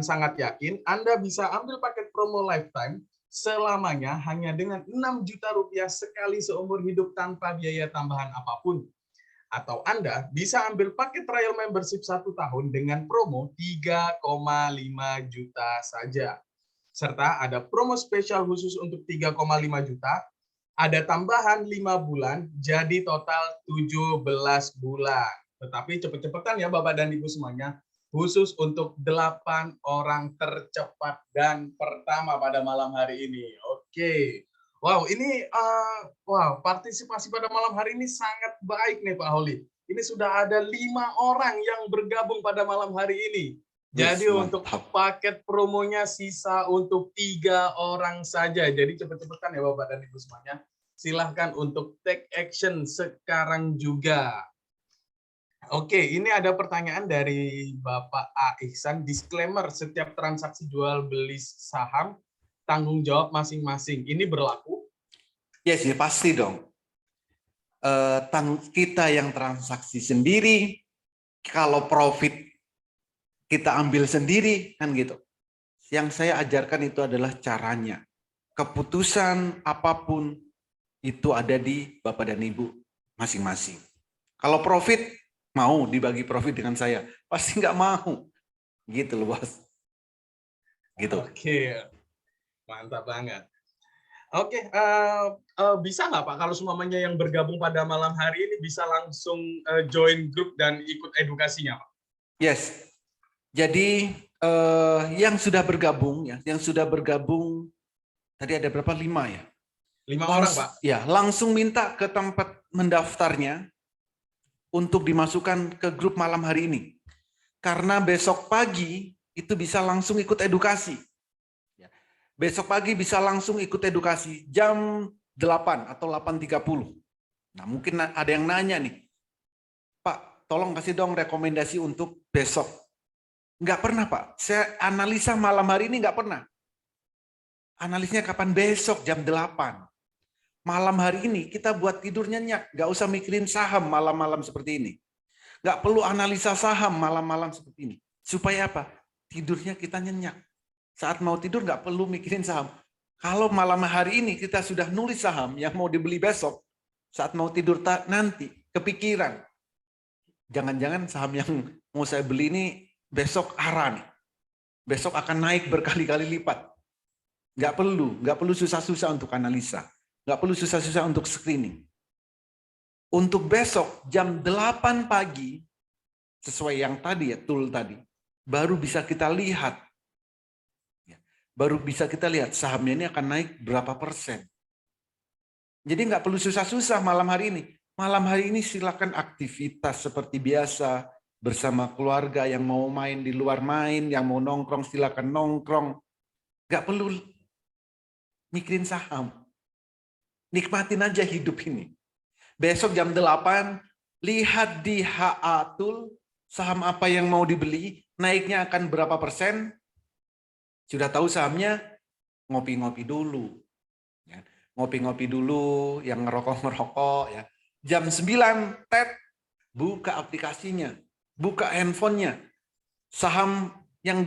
sangat yakin Anda bisa ambil paket promo lifetime selamanya hanya dengan Rp6 juta sekali seumur hidup tanpa biaya tambahan apapun. Atau Anda bisa ambil paket trial membership 1 tahun dengan promo 3,5 juta saja. Serta ada promo spesial khusus untuk 3,5 juta, ada tambahan 5 bulan, jadi total 17 bulan. Tetapi cepet-cepetan ya Bapak dan Ibu semuanya, khusus untuk 8 orang tercepat dan pertama pada malam hari ini. Oke. Wow, ini partisipasi pada malam hari ini sangat baik nih Pak Holi. Ini sudah ada 5 orang yang bergabung pada malam hari ini. Jadi untuk paket promonya sisa untuk 3 orang saja. Jadi cepet-cepetan ya Bapak dan Ibu semuanya. Silahkan untuk take action sekarang juga. Oke, ini ada pertanyaan dari Bapak A. Ihsan. Disclaimer, setiap transaksi jual beli saham tanggung jawab masing-masing. Ini berlaku? Yes, ya pasti dong. Kita yang transaksi sendiri, kalau profit kita ambil sendiri, kan gitu. Yang saya ajarkan itu adalah caranya. Keputusan apapun itu ada di Bapak dan Ibu masing-masing. Kalau profit, mau dibagi profit dengan saya? Pasti nggak mau. Gitu loh, Bos. Gitu. Oke, mantap banget. Oke, bisa nggak Pak, kalau semuanya yang bergabung pada malam hari ini bisa langsung join grup dan ikut edukasinya, Pak? Yes. Jadi yang sudah bergabung, tadi ada berapa? 5 ya? 5 orang, Pak? Ya, langsung minta ke tempat mendaftarnya untuk dimasukkan ke grup malam hari ini. Karena besok pagi itu bisa langsung ikut edukasi. Besok pagi bisa langsung ikut edukasi jam 8 atau 8.30. Nah, mungkin ada yang nanya nih, Pak, tolong kasih dong rekomendasi untuk besok. Nggak pernah, Pak. Saya analisa malam hari ini nggak pernah. Analisnya kapan? Besok jam 8. Malam hari ini kita buat tidur nyenyak. Nggak usah mikirin saham malam-malam seperti ini. Nggak perlu analisa saham malam-malam seperti ini. Supaya apa? Tidurnya kita nyenyak. Saat mau tidur nggak perlu mikirin saham. Kalau malam hari ini kita sudah nulis saham yang mau dibeli besok, saat mau tidur nanti kepikiran. Jangan-jangan saham yang mau saya beli ini besok arah nih. Besok akan naik berkali-kali lipat. Nggak perlu susah-susah untuk analisa. Nggak perlu susah-susah untuk screening. Untuk besok jam 8 pagi, sesuai yang tadi ya, tool tadi, baru bisa kita lihat. Baru bisa kita lihat sahamnya ini akan naik berapa persen. Jadi nggak perlu susah-susah malam hari ini. Malam hari ini silakan aktivitas seperti biasa, bersama keluarga, yang mau main di luar main, yang mau nongkrong silakan nongkrong. Nggak perlu mikirin saham. Nikmatin aja hidup ini. Besok jam 8, lihat di HA Tool, saham apa yang mau dibeli, naiknya akan berapa persen. Sudah tahu sahamnya, ngopi-ngopi dulu. Ngopi-ngopi dulu, yang ngerokok-ngerokok. Ya. Jam 9, buka aplikasinya, buka handphonenya. Saham yang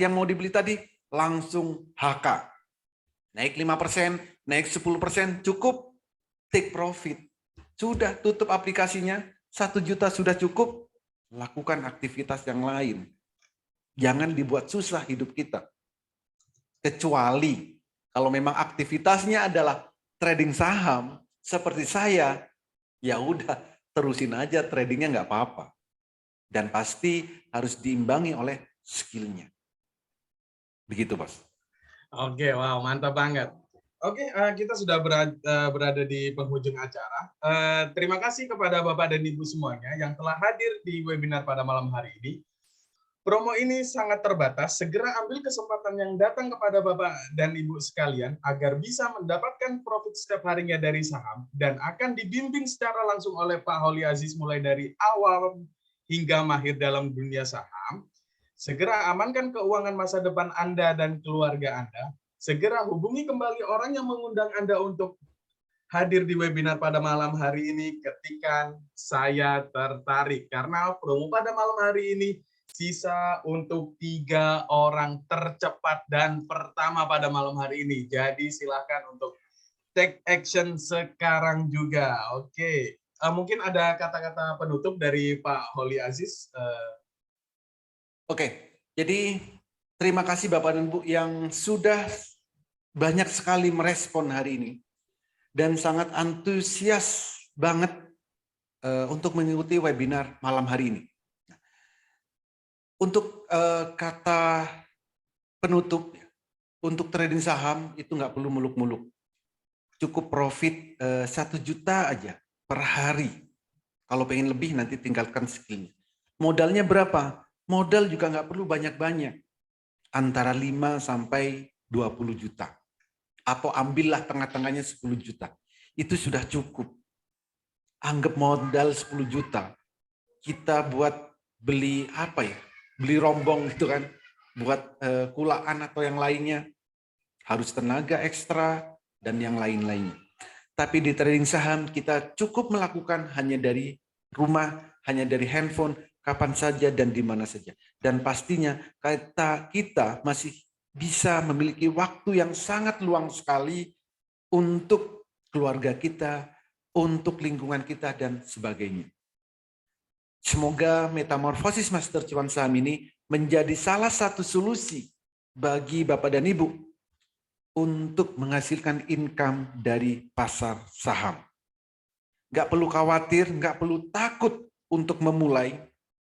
mau dibeli tadi, langsung HK. Naik 5%, naik 10%, cukup take profit. Sudah tutup aplikasinya, 1 juta sudah cukup, lakukan aktivitas yang lain. Jangan dibuat susah hidup kita. Kecuali kalau memang aktivitasnya adalah trading saham seperti saya, ya udah terusin aja tradingnya nggak apa-apa. Dan pasti harus diimbangi oleh skillnya. Begitu, Bos. Oke, wow, mantap banget. Oke, kita sudah berada di penghujung acara. Terima kasih kepada Bapak dan Ibu semuanya yang telah hadir di webinar pada malam hari ini. Promo ini sangat terbatas, segera ambil kesempatan yang datang kepada Bapak dan Ibu sekalian agar bisa mendapatkan profit setiap harinya dari saham dan akan dibimbing secara langsung oleh Pak Holi Aziz mulai dari awal hingga mahir dalam dunia saham. Segera amankan keuangan masa depan Anda dan keluarga Anda. Segera hubungi kembali orang yang mengundang Anda untuk hadir di webinar pada malam hari ini ketika saya tertarik. Karena promo pada malam hari ini sisa untuk 3 orang tercepat dan pertama pada malam hari ini. Jadi silakan untuk take action sekarang juga. Oke, mungkin ada kata-kata penutup dari Pak Holi Aziz. Oke, jadi terima kasih Bapak dan Bu yang sudah banyak sekali merespon hari ini dan sangat antusias banget untuk mengikuti webinar malam hari ini. Untuk kata penutup, untuk trading saham itu nggak perlu muluk-muluk. Cukup profit 1 juta aja per hari. Kalau pengen lebih nanti tinggalkan skillnya. Modalnya berapa? Modal juga nggak perlu banyak-banyak. Antara 5 sampai 20 juta. Atau ambillah tengah-tengahnya 10 juta. Itu sudah cukup. Anggap modal 10 juta. Kita buat beli apa ya? Beli rombong gitu kan, buat kulaan atau yang lainnya, harus tenaga ekstra dan yang lain-lainnya. Tapi di trading saham kita cukup melakukan hanya dari rumah, hanya dari handphone, kapan saja dan di mana saja. Dan pastinya kita masih bisa memiliki waktu yang sangat luang sekali untuk keluarga kita, untuk lingkungan kita dan sebagainya. Semoga Metamorfosis Master Cuan Saham ini menjadi salah satu solusi bagi Bapak dan Ibu untuk menghasilkan income dari pasar saham. Nggak perlu khawatir, nggak perlu takut untuk memulai,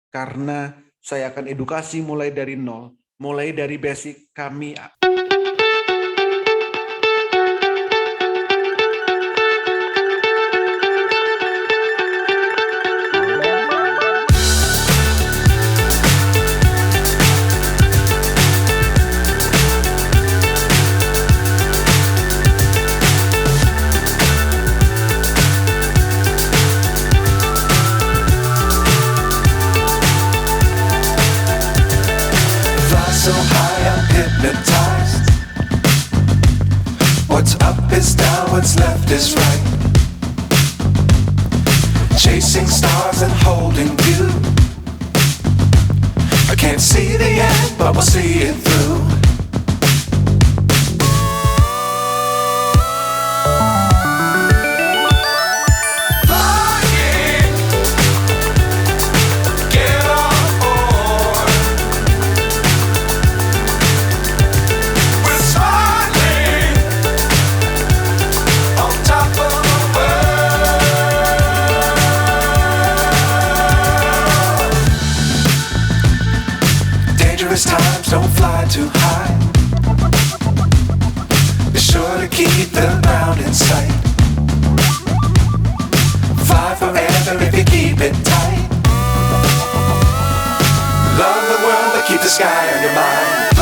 karena saya akan edukasi mulai dari nol, mulai dari basic kami. So high, I'm hypnotized. What's up is down, what's left is right. Chasing stars and holding you. I can't see the end, but we'll see it through. Times don't fly too high. Be sure to keep the ground in sight. Fly forever if you keep it tight. Love the world but keep the sky on your mind.